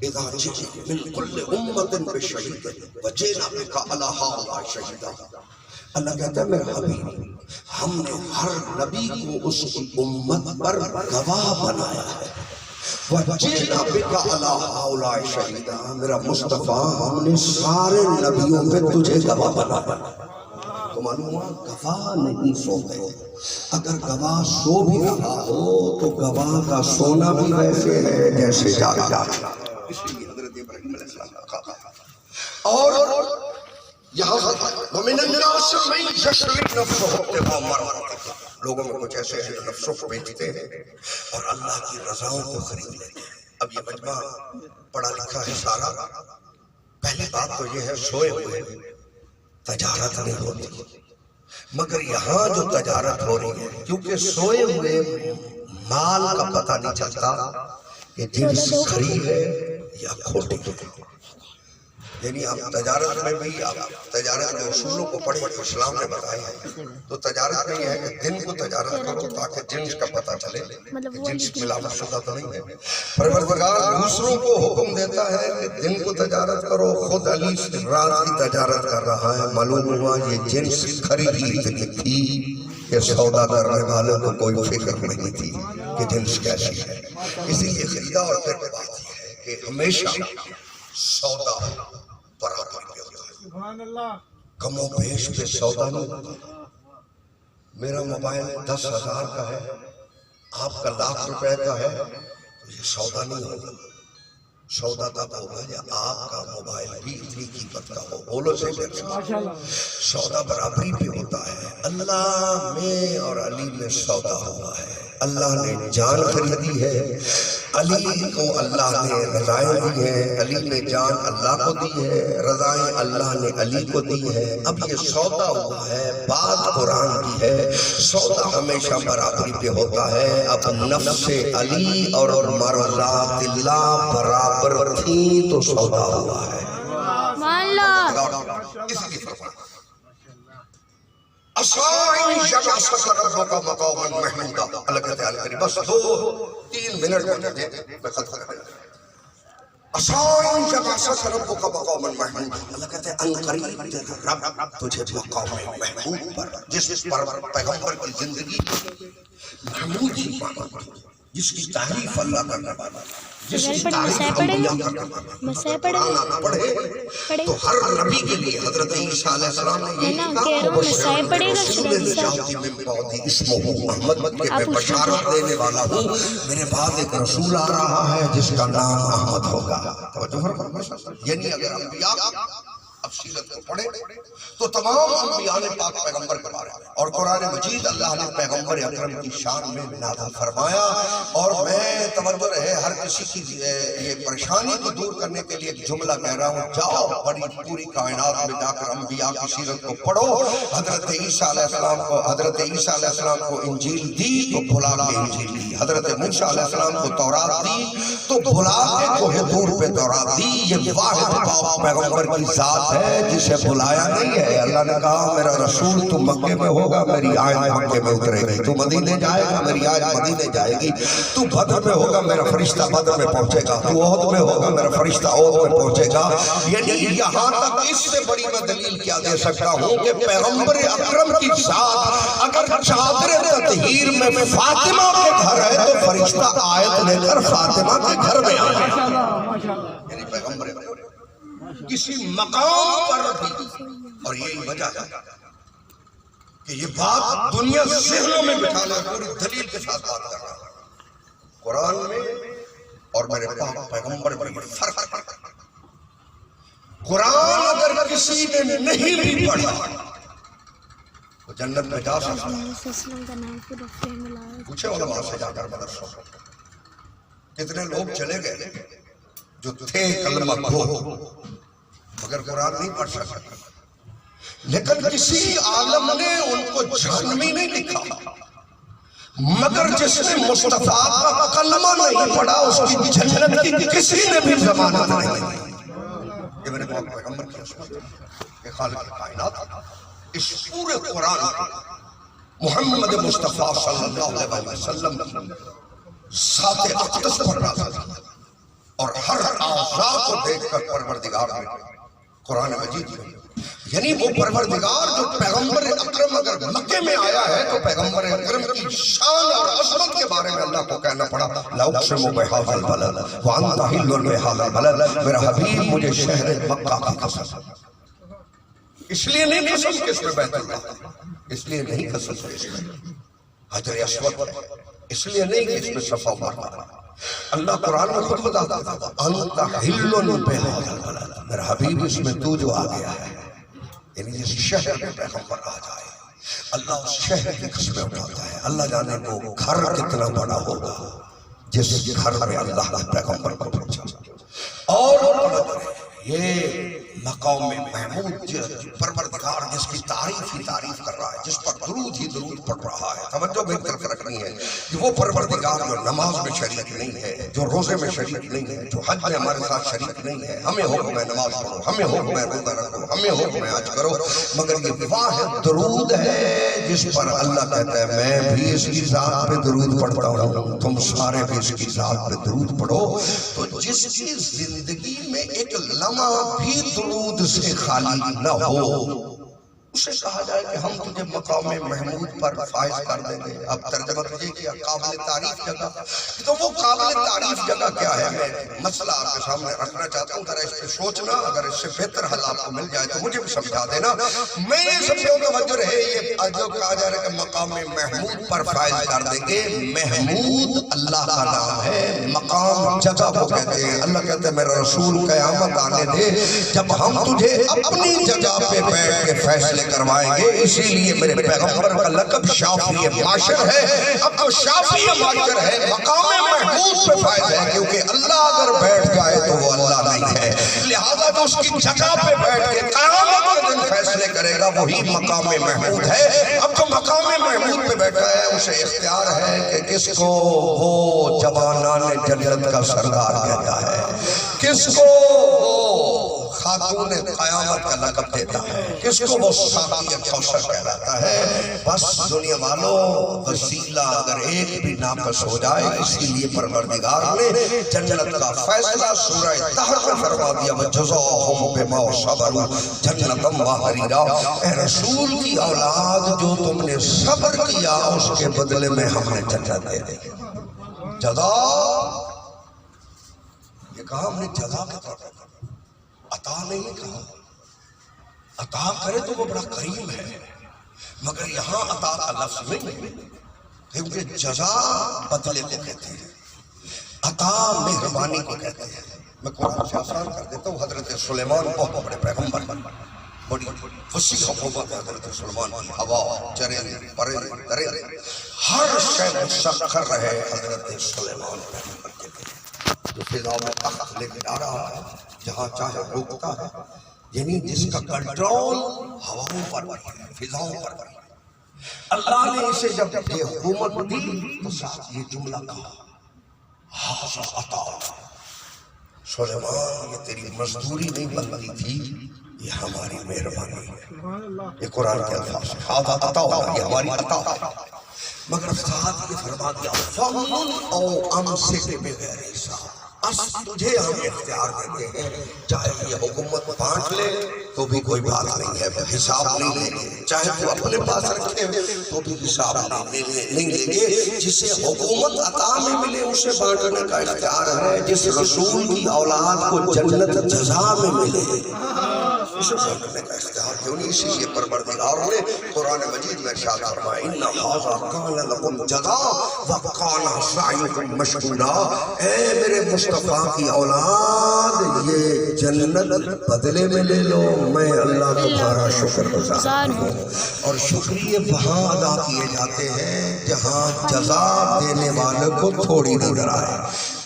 إِذَا جِئْنَا مِنْ كُلِّ أُمَّةٍ بِشَهِيدٍ وَجِئْنَا بِكَ عَلَىٰ هَٰؤُلَاءِ شَهِيدًا. اللہ کہتا ہے میرے حبیب، ہم نے ہر نبی کو اس کی امت پر گواہ بنایا ہے. وَجِئْنَا بِكَ عَلَىٰ هَٰؤُلَاءِ شَهِيدًا، میرا مصطفیٰ ہم نے سارے نبیوں پہ تجھے گواہ بنایا. تو معلوم ہوا گواہ نہیں سوتے. اگر گواہ سو بھی رہا ہو تو گواہ کا سونا بھی ویسے ہے جیسے جاگا. اس لیے حضرت ابراہیم علیہ السلام کا کہا. اور یہاں وَمِنَ النَّاسِ مَن يَشْرِي نَفْسَهُ ابْتِغَاءَ مَرْضَاتِ، لوگوں میں کچھ ایسے ہیں جو نفسوں کو بیچتے ہیں اور اللہ کی رضاؤں کو خرید لیتے ہیں. اب یہ مجمع پڑھا لکھا ہے سارا. پہلی بات تو یہ ہے سوئے ہوئے تجارت نہیں ہوتی، مگر یہاں جو تجارت ہو رہی ہے کیونکہ سوئے ہوئے مال کا پتہ نہیں چلتا کہ جنس خرید ہے یا کھوٹی. یعنی آپ تجارت میں بھی آپ تجارت کے اصولوں کو پڑھیں، اسلام نے بتایا ہے. تو تجارت میں یہ ہے کہ دن کو تجارت کرو تاکہ جنس کا پتہ چلے کہ جنس ملاوٹ شدہ تو نہیں ہے. پروردگار دوسروں کو حکم دیتا ہے کہ دن کو تجارت کرو، خود علی رات کی تجارت کر رہا ہے. معلوم ہوا یہ جنس خریدی اتنی تھی کہ سودا کرنے والوں کو کوئی فکر نہیں تھی کہ جنس کیسی ہے، اسی لیے خریدا. اور پھر بات یہ ہے کہ ہمیشہ سودا برابر پہ ہوتا ہے، کم و بیش پہ سودا نہیں ہوتا. میرا موبائل 10,000 کا ہے، آپ کا 1,00,000 روپے کا ہے تو یہ سودا نہیں ہوگا. سودا تب ہوگا یا آپ کا موبائل بھی اتنی قیمت کا ہو. بولو سے سودا برابری پہ ہوتا ہے. اللہ میں اور علی میں سودا ہوا ہے. اللہ نے جان خریدی ہے، علی کو اللہ نے رضائیں دی ہیں. علی نے جان اللہ کو دی ہے، رضائیں اللہ نے علی کو دی ہے. اب یہ سودا ہوا ہے. بات قرآن کی ہے، سودا ہمیشہ برابری پہ ہوتا ہے. اب نفس علی اور مرضات اللہ برابر تھی تو سودا ہوا ہے. اسائی جبعثک ربک مقاما محمودا. اللہ کہتے ہیں بس 2-3 منٹ میں میں ختم کر دیں. اسائی جبعثک ربک مقاما محمودا. اللہ کہتے ہیں ان قریب تیرا رب تجھے مقام محمود پر، جس پر پیغمبر کی زندگی محمود ہی پانا، جس کی تعریف اللہ کرنے والا، جس کی تعریف انبیاء کرنے والا. قرآن آنا پڑھے تو ہر نبی کے لیے حضرت عیسیٰ علیہ السلام نے یہ کہا رسول نجاتی من بعدی اسمہ احمد کہ میں بشارت دینے والا ہوں میرے بعد ایک رسول آ رہا ہے جس کا نام احمد ہوگا. توجہ فرمائیں. یعنی اگر انبیاء اب سیرت کو پڑھے تو تمام انبیاء نے پاک پیغمبر کے بارے میں اور قرآن مجید اللہ نے پیغمبر اکرم کی شان میں نازل فرمایا. اور میں توجہ رہے ہر کسی کی یہ پریشانی کو دور کرنے کے لیے ایک جملہ کہہ رہا ہوں. جاؤ بڑی پوری کائنات میں جا کر انبیاء کی سیرت کو پڑھو. حضرت عیسیٰ علیہ السلام کو انجیل دی تو بھلا کے انجیل دی. حضرت موسیٰ علیہ السلام کو تورات دی تو بھلا کے کوہ طور پہ تورات دی. یہ واحد پاک پیغمبر کی ذات ہے جسے بلایا نہیں ہے. اللہ نے کہا میرا رسول تو مکے میں ہوگا میری آیت مکے میں اترے گی. تو مدینے جائے گا میری آیت مدینے جائے گی. تو بدر میں ہوگا میرا فرشتہ بدر میں پہنچے گا. تو احد میں ہوگا میرا فرشتہ احد میں پہنچے گا. یعنی یہاں تک اس سے بڑی میں دلیل کیا دے سکتا ہوں کہ پیغمبر اکرم کی ذات اگر چادر تطہیر میں فاطمہ کے گھر ہے تو فرشتہ آیت لے کر فاطمہ کے گھر میں آئے. یعنی پیغمبر کسی مقام پر بھی. اور یہی وجہ ہے کہ یہ بات دنیا ذہنوں میں بٹھانا پوری دلیل کے ساتھ بات کر رہا ہے. قرآن میں اور میرے پاک پیغمبر میں فرق ہے. قرآن اگر کسی نے نہیں بھی پڑھا تو جنت میں جا سکتا ہے. پوچھے علماء سے جا کر مدرسوں کتنے لوگ چلے گئے جو تھے کلمہ گو مگر قرآن نہیں پڑھ سکتے. لیکن کسی عالم نے ان کو جہنمی نہیں لکھا مگر جس نے مصطفیٰ کا کلمہ نہیں پڑھا اس کی جنت کی کسی نے بھی ضمانت نہیں. یہ میرے پاک پیغمبر کی عصمت ہے کہ خالق کائنات اس پورے قرآن محمد مصطفیٰ صلی اللہ علیہ وسلم ذات اقدس پر نازل کیا. اور ہر اعضاء کو دیکھ کر پروردگار نے قرآن مجید میں یعنی وہ پروردگار جو پیغمبر اکرم اگر مکے میں آیا ہے تو پیغمبر اکرم کی شان اور عظمت کے بارے میں اللہ کو کہنا پڑا. لا اقسم بہذا البلد وانت حل بہذا البلد. میرا حبیب مجھے شہر مکہ کی قسم. اس لیے نہیں قسم کہ اس میں بیت اللہ, اس لیے نہیں قسم کہ اس میں حجر اسود ہے, اس لیے نہیں کہ اس میں صفا مروا. اللہ قرآن میں خود بتاتا تھا انت حل بہذا البلد. میرا حبیب اس میں تو جو آ گیا ہے یعنی جس شہر میں پیغمبر آ جائے اللہ اس شہر کی قسمیں اٹھاتا ہے. اللہ جانے کو گھر کتنا بڑا ہوگا جس گھر میں اللہ نے پیغمبر کو پہنچا. اور یہ مقام محمود پروردگار جس کی تعریف ہی تعریف کر رہا ہے, جس پر درود ہی درود پڑھ رہا ہے. توجہ میری طرف رکھنی ہے کہ وہ پروردگار جو نماز میں شریک نہیں ہے, جو روزے میں شریک نہیں ہے, جو حج میں ہمارے ساتھ شریک نہیں ہے. ہمیں حکم ہے نماز پڑھو, ہمیں حکم ہے روزہ رکھو, ہمیں حکم ہے حج کرو, مگر یہ واحد درود ہے جس پر اللہ کہتا ہے میں بھی اس کی ذات پہ درود پڑھتا ہوں, تم سارے بھی اس کی ذات پہ درود پڑھو. تو جس کی زندگی میں ایک لمحہ بھی درود سے خالی نہ ہو اسے کہا جائے کہ ہم تجھے مقام محمود پر فائز کر دیں گے. اب ترجمہ تجھے کیا قابل تعریف جگہ, تو وہ قابل تعریف جگہ کیا ہے میں مسئلہ آپ کے سامنے رکھنا چاہتا ہوں. ذرا اس پہ سوچنا, اگر اس سے بہتر حل آپ کو مل جائے تو مجھے بھی سمجھا دینا. میں یہ سمجھوں توجہ رہے یہ جو کہا جا رہا ہے کہ مقام محمود پر فائز کر دیں گے. محمود اللہ کا نام ہے, مقام جگہ کو کہتے ہیں. اللہ کہتے ہیں میرا رسول قیامت آنے دے جب ہم تجھے اپنی جگہ پہ بیٹھ کے فیصلے کروائیں گے. اسی لیے میرے پیغمبر کا لقب شافی معاشر ہے. اب تو شافی معاشر ہے, مقام محمود پہ فائز ہے کیونکہ اللہ اگر بیٹھ جائے تو وہ اللہ نہیں ہے. لہذا تو اس کی جگہ پہ بیٹھ کے قیامت کے دن فیصلے کرے گا, وہی مقام محمود ہے. اب جو مقام محمود پہ بیٹھا ہے اسے اختیار ہے کہ کس کو وہ جوانان جنت کا سردار کہتا ہے, کس کو خاتون قیامت کا لقب دیتا ہے, کس کو وہ ساقی کوثر کہلاتا ہے. بس دنیا والوں وسیلہ اگر ایک بھی ناقص ہو جائے, اسی لیے پروردگار نے جنت کا فیصلہ سورہ طہر میں فرما دیا وَجَزَاهُمْ بِمَا صَبَرُوا جَنَّةً وَحَرِيرًا. اے رسول کی اولاد جو تم نے صبر کیا اس کے بدلے میں ہم نے جنت دے دی. جزا یہ کہا ہم نے جزا کے طور پر, عطا نہیں کہا. عطا کرے تو وہ بڑا کریم ہے, مگر یہاں عطا کا لفظ نہیں کیونکہ جزا بدلے کو کہتے ہیں, عطا مہربانی کو کہتے ہیں. میں قرآن سے آسان کر دیتا ہوں. حضرت سلیمان بہت بڑے پیغمبر، بڑی وسیع حکومت ہے حضرت سلیمان کی. ہوا، چرند، پرند، درند، ہر شے مسخر رہے حضرت سلیمان پیغمبر کے لیے. جو فضا میں تخت لے کے آ رہا ہے، جہاں چاہے روکتا ہے، یعنی جس کا کنٹرول ہواؤں پر ہے، فضاؤں پر ہے. اللہ نے اسے جب یہ حکومت دی تو ساتھ یہ جملہ کہا، حاضر عطا سلیمان، یہ تیری مزدوری نہیں بنتی تھی، یہ ہماری مہربانی ہے. یہ قرآن کے الفاظ ہے، حاضر عطا، یہ ہماری عطا ہے. مگر ساتھ یہ فرما دیا فَمُنْ او امسک بغیر حساب، تجھے ہم اختیار دیتے ہیں، چاہے یہ حکومت بانٹ لے تو بھی کوئی بات نہیں ہے، حساب نہیں لیں گے. چاہے تو اپنے پاس رکھے تو بھی حساب نہیں لیں گے. جسے حکومت عطا میں ملے اسے بانٹنے کا اختیار ہے. جس رسول کی اولاد کو جنت جزا میں ملے اسے بانٹنے کا اختیار کیوں نہیں؟ اسی لیے پروردگار نے قرآن مجید میں ارشاد فرمایا ان ھذا کان لکم جزاء وکان سعیکم مشکورا. اے میرے مصطفیٰ کی اولاد، یہ جنت بدلے میں لے لو، میں اللہ تمہارا شکر گزار ہوں. اور شکریہ وہاں ادا کیے جاتے ہیں جہاں جزا دینے والے کو تھوڑی نظر آئے.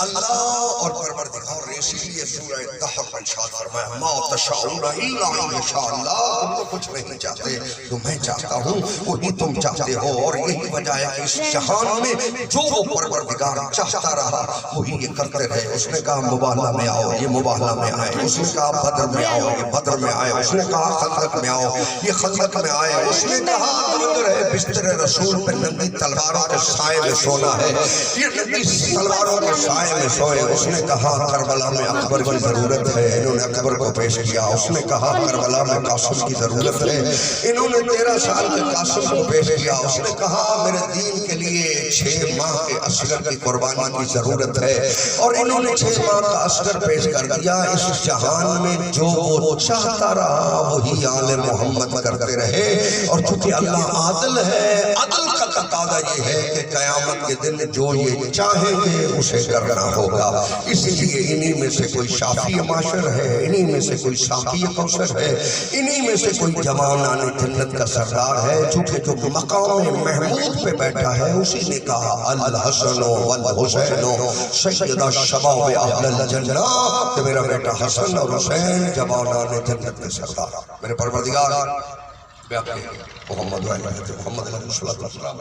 اللہ اور پروردگار نے اسی لیے سورہ دہر میں ارشاد فرمایا ما تشاءون الا ان یشاء اللہ، تم تو کچھ نہیں چاہتے، جو میں چاہتا ہوں وہی تم چاہتے ہو. اور یہی وجہ ہے کہ اس جہان میں جو وہ پروردگار چاہتا رہا وہی یہ کرتے رہے. اس نے کہا مباہلہ میں آؤ، یہ مباہلہ میں آئے. اس نے کہا بدر میں آؤ، یہ بدر میں آئے. اس نے کہا خندق میں آؤ، یہ خندق میں آئے. اس نے کہا اندر ہے بستر رسول پہ ننگی تلواروں کے سائے میں سونا ہے، یہ ننگی تلواروں کے سائے میں سوئے. اس نے کہا کربلا میں اکبر کی ضرورت ہے، انہوں نے اکبر کو پیش کیا. اس نے کہا کربلا میں قاسم کی ضرورت ہے، انہوں نے 13 سال کے قاسم کو پیش کیا. اس نے کہا میرے دین کے لیے 6 ماہ کے اصغر کی قربانی کی ضرورت ہے، اور انہوں نے 6 ماہ کا اصغر پیش کر دیا. اس جہان میں جو وہ چاہتا رہا وہی آل محمد کرتے رہے. اور چونکہ اللہ عادل ہے، عدل کا تقاضا یہ ہے کہ قیامت کے دن جو یہ چاہیں گے اسے کرنا ہوگا. اسی لیے انہی میں سے کوئی شافی معاشر ہے، انہی میں سے کوئی ساقی کوثر ہے، انہی میں سے کوئی جوانان جنت کا سردار ہے. چونکہ جو مقام محمود پہ بیٹھا ہے اسی نے کہا الحسن والحسین سید الشباب اہل الجنہ، کہ میرا بیٹا حسن اور حسین جوانان جنت کے سردار. میرے پروردگار محمد علیہ الصلوۃ والسلام